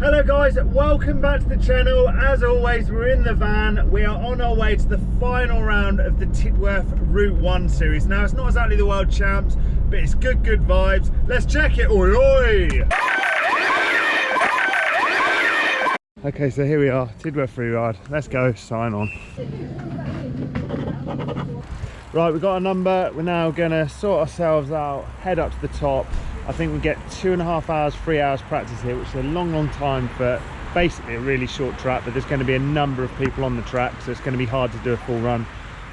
Hello guys, welcome back to the channel. As always, we're in the van. We are on our way to the final round of the Tidworth Route 1 series. Now, it's not exactly the World Champs, but it's good vibes. Let's check it. Oi, oi! Okay, so here we are, Tidworth Freeride. Let's go, sign on. Right, we've got a number. We're now gonna sort ourselves out, head up to the top. I think we get 2.5 hours, 3 hours practice here, which is a long time for basically a really short track, but there's going to be a number of people on the track, so it's going to be hard to do a full run.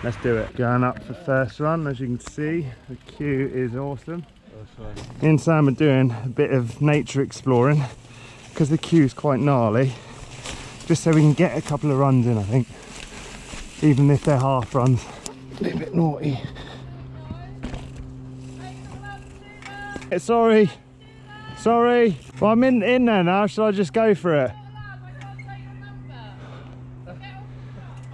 Let's do it. Going up for first run, as you can see, the queue is awesome. Me and Sam are doing a bit of nature exploring because the queue is quite gnarly, just so we can get a couple of runs in, I think, even if they're half runs. A little bit naughty. Sorry. Well, I'm in there now. Shall I just go for it?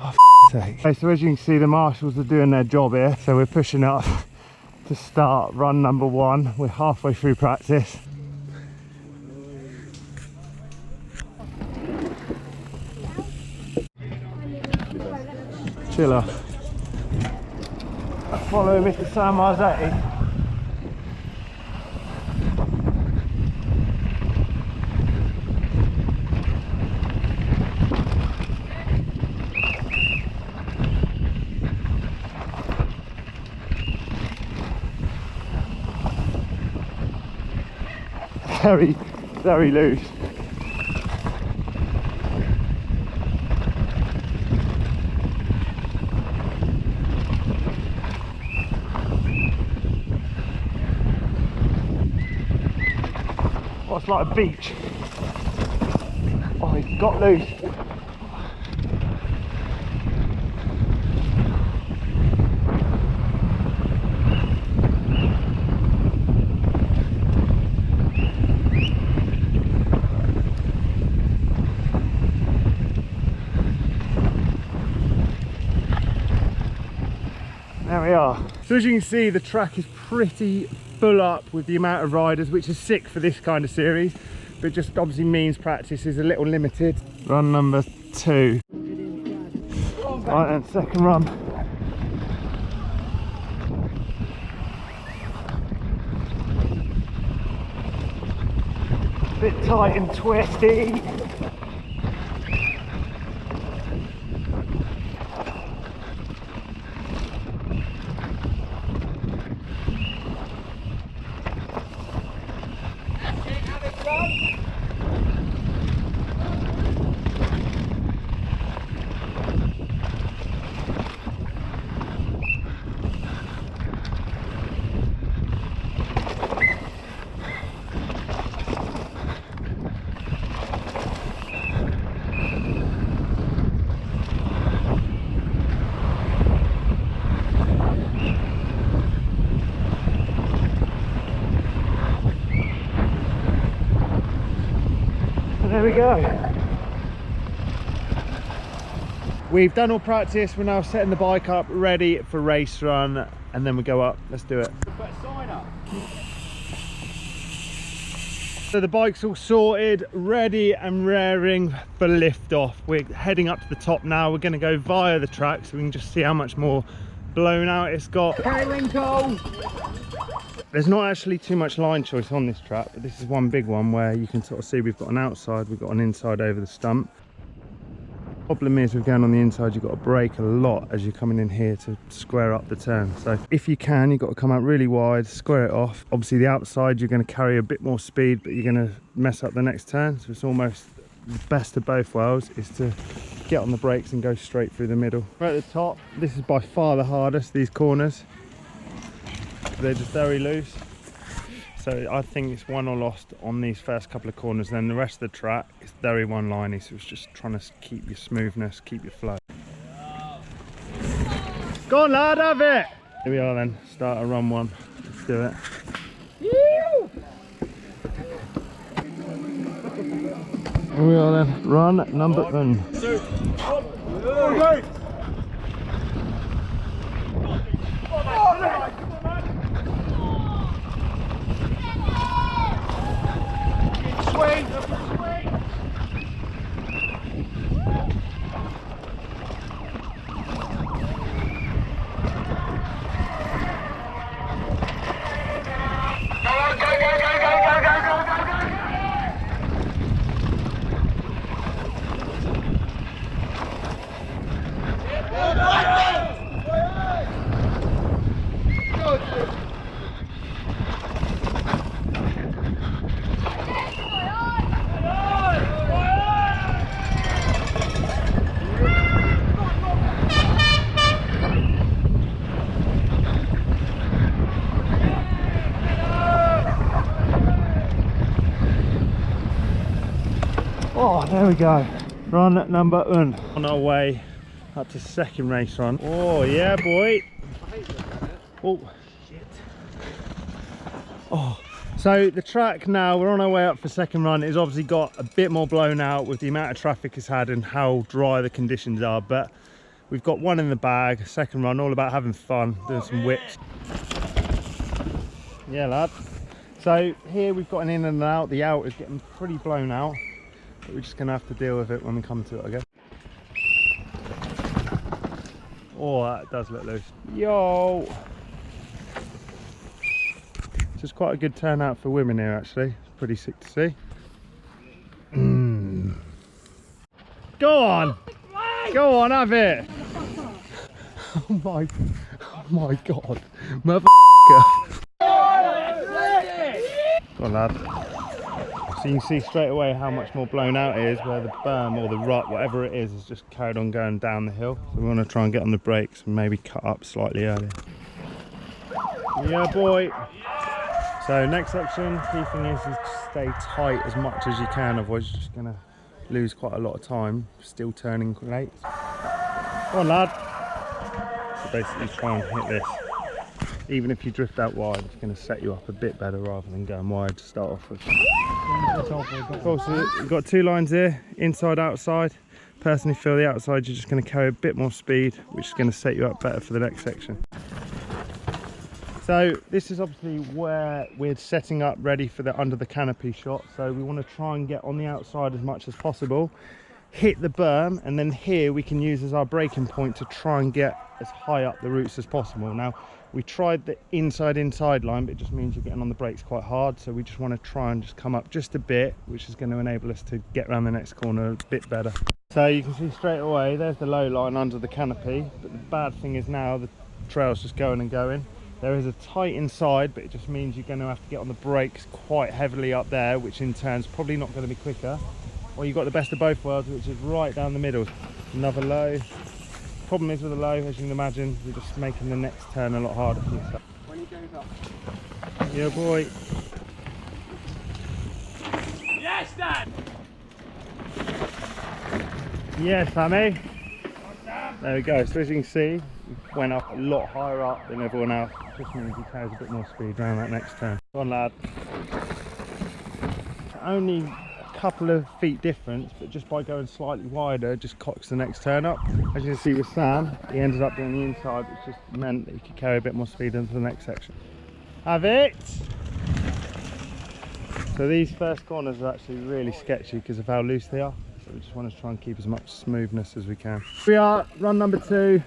Oh, f***'s sake. Okay, so as you can see, the marshals are doing their job here. So we're pushing up to start run number 1. We're halfway through practice. Chiller. Follow Mr. Sam Marzetti. Very loose. Oh, it's like a beach. Oh, it got loose. There we are. So as you can see, the track is pretty full up with the amount of riders, which is sick for this kind of series, but just obviously means practice is a little limited. Run number 2. Right then, second run. Bit tight and twisty. There we go. We've done all practice. We're now setting the bike up, ready for race run, and then we go up. Let's do it. So the bike's all sorted, ready and raring for lift off. We're heading up to the top now. We're going to go via the track so we can just see how much more blown out it's got. There's not actually too much line choice on this track, but this is one big one where you can sort of see we've got an outside, we've got an inside over the stump. Problem is with going on the inside, you've got to brake a lot as you're coming in here to square up the turn. So if you can, you've got to come out really wide, square it off. Obviously the outside, you're going to carry a bit more speed, but you're going to mess up the next turn. So it's almost the best of both worlds is to get on the brakes and go straight through the middle. Right at the top, this is by far the hardest, these corners. They're just very loose, so I think it's won or lost on these first couple of corners. Then the rest of the track is very one-liney, so it's just trying to keep your smoothness, keep your flow. Go on lad, have it! Here we are then, start of run 1. Let's do it. Here we are then, run number 1. 2, 1, go! Swing! Oh, there we go. Run number one. On our way up to second race run. Oh, yeah, boy. Oh, shit. Oh, so the track now, we're on our way up for second run. It's obviously got a bit more blown out with the amount of traffic it's had and how dry the conditions are, but we've got one in the bag. Second run, all about having fun, doing some whips. Yeah, lad. So here we've got an in and out. The out is getting pretty blown out, but we're just gonna have to deal with it when we come to it, I guess. Oh, that does look loose. Yo! It's quite a good turnout for women here, actually. It's pretty sick to see. Go on! Go on, have it! Oh my god. Motherfucker. Go on, lad. So you can see straight away how much more blown out it is, where the berm or the rut, whatever it is just carried on going down the hill. So we want to try and get on the brakes and maybe cut up slightly earlier. Yeah, boy. So next section, key thing is to stay tight as much as you can, otherwise you're just going to lose quite a lot of time, still turning late. Come on, lad. So basically try and hit this. Even if you drift out wide, it's going to set you up a bit better rather than going wide to start off with. Of course, you've got two lines here, inside, outside. Personally feel the outside, you're just going to carry a bit more speed, which is going to set you up better for the next section. So this is obviously where we're setting up ready for the under the canopy shot. So we want to try and get on the outside as much as possible, hit the berm, and then here we can use as our braking point to try and get as high up the roots as possible. Now we tried the inside line, but it just means you're getting on the brakes quite hard. So we just want to try and just come up just a bit, which is going to enable us to get around the next corner a bit better. So you can see straight away, there's the low line under the canopy. But the bad thing is now the trail's just going and going. There is a tight inside, but it just means you're going to have to get on the brakes quite heavily up there, which in turn is probably not going to be quicker. Or you've got the best of both worlds, which is right down the middle. Another low. Problem is with the low, as you can imagine, you're just making the next turn a lot harder for yourself. When he goes up. Yeah, boy. Yes, Dad! Yes, Sammy. There we go. So as you can see, we went up a lot higher up than everyone else. Just means he carries a bit more speed around that next turn. Go on, lad. Only a couple of feet difference, but just by going slightly wider, just cocks the next turn up. As you can see with Sam, he ended up doing the inside, which just meant that he could carry a bit more speed into the next section. Have it! So these first corners are actually really sketchy because of how loose they are. So we just want to try and keep as much smoothness as we can. We are run number 2.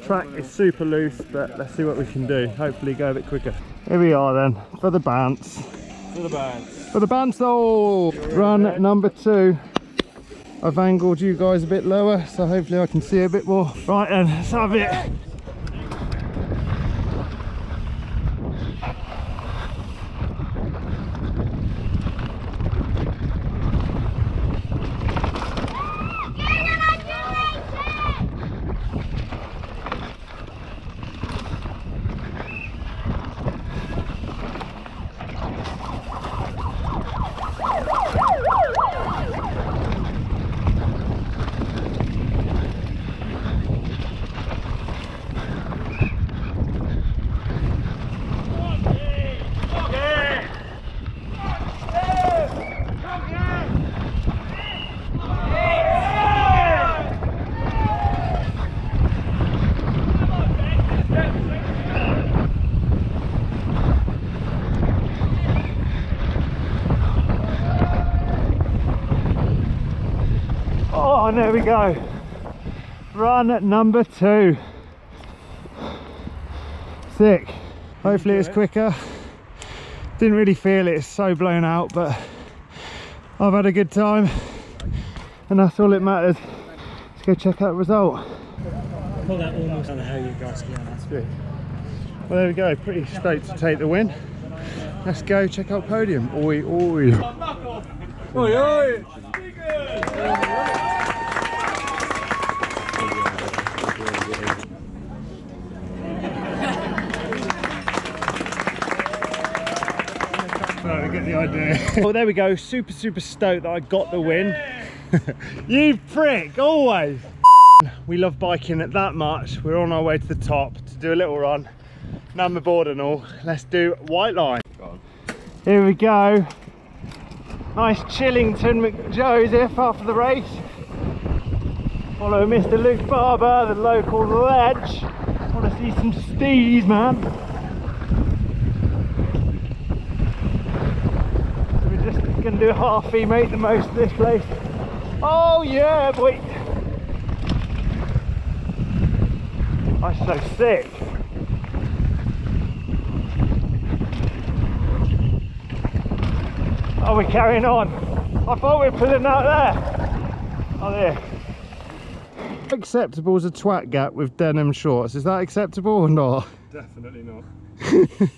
Track is super loose, but let's see what we can do. Hopefully go a bit quicker. Here we are then, for the bounce. For the bounce. For the bounce though! Run number 2. I've angled you guys a bit lower, so hopefully I can see a bit more. Right then, let's have it. Oh, and there we go. Run number 2. Sick. Hopefully it's quicker. Didn't really feel it, it's so blown out, but I've had a good time and that's all that matters. Let's go check out the result. Well, that almost on how you guys get on, that's good. Well, there we go, pretty stoked to take the win. Let's go check out podium. Oi, oi. Oi, oi. There we get the idea. Well, there we go. Super stoked that I got the win. You prick, always. We love biking it that much. We're on our way to the top to do a little run. Number board and all. Let's do white line. Here we go. Nice Chillington McJoes here after the race. Follow Mr. Luke Barber, the local ledge. Want to see some stees, man. So we're just going to do a halfie, make the most of this place. Oh yeah, boy. That's so sick. Oh, we're carrying on. I thought we were pulling out there. Oh, there. Acceptable as a twat gap with denim shorts. Is that acceptable or not? Definitely not.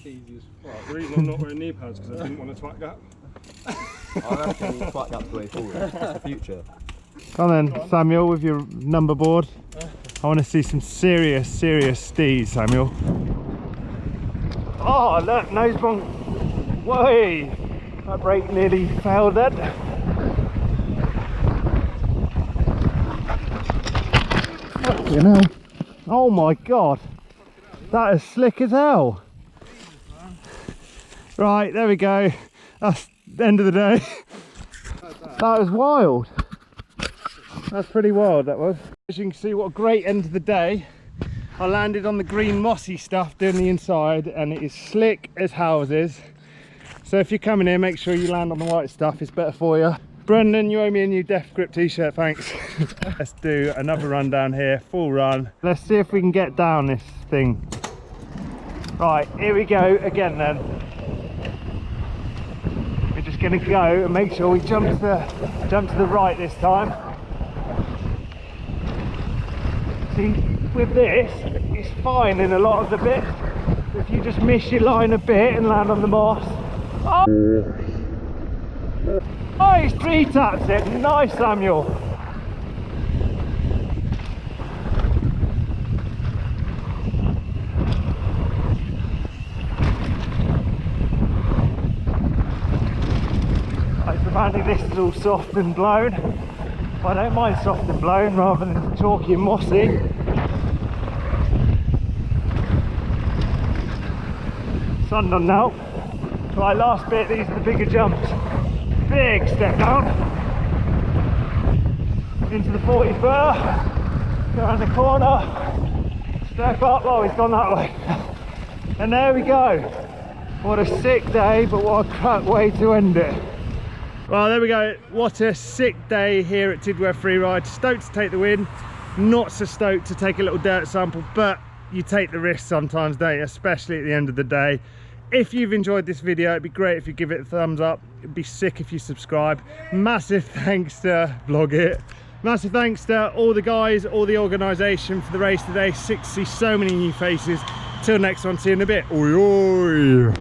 Easy as fuck. The reason I'm not wearing knee pads is because I didn't want a twat gap. I reckon twat gap's the way forward. It's the future. Come on then, Samuel, with your number board. I want to see some serious stees, Samuel. Oh, look, nose bump. Whoa! That brake nearly failed then. Fucking hell. Oh my god. That is slick as hell. Right, there we go. That's the end of the day. That was wild. That's pretty wild, that was. As you can see, what a great end of the day. I landed on the green mossy stuff doing the inside and it is slick as houses. So if you're coming here, make sure you land on the white stuff, it's better for you. Brendan, you owe me a new Death Grip t-shirt, thanks. Let's do another run down here, full run. Let's see if we can get down this thing. Right, here we go again then. We're just gonna go and make sure we jump to the right this time. See, with this, it's fine in a lot of the bits. If you just miss your line a bit and land on the moss. Oh, he's three taps it. Nice, Samuel. Right, so apparently this is all soft and blown. I don't mind soft and blown rather than chalky and mossy. Sun done now. Right, last bit, these are the bigger jumps. Big step down. Into the 40 fur. Go around the corner. Step up. Oh, he's gone that way. And there we go. What a sick day, but what a crap way to end it. Well, there we go. What a sick day here at Tidworth Freeride. Stoked to take the win. Not so stoked to take a little dirt sample, but you take the risk sometimes, don't you? Especially at the end of the day. If you've enjoyed this video, it'd be great if you give it a thumbs up. It'd be sick if you subscribe. Massive thanks to Vlog It. Massive thanks to all the guys, all the organisation for the race today. Sick to see so many new faces. Till next one, see you in a bit. Oi, oi.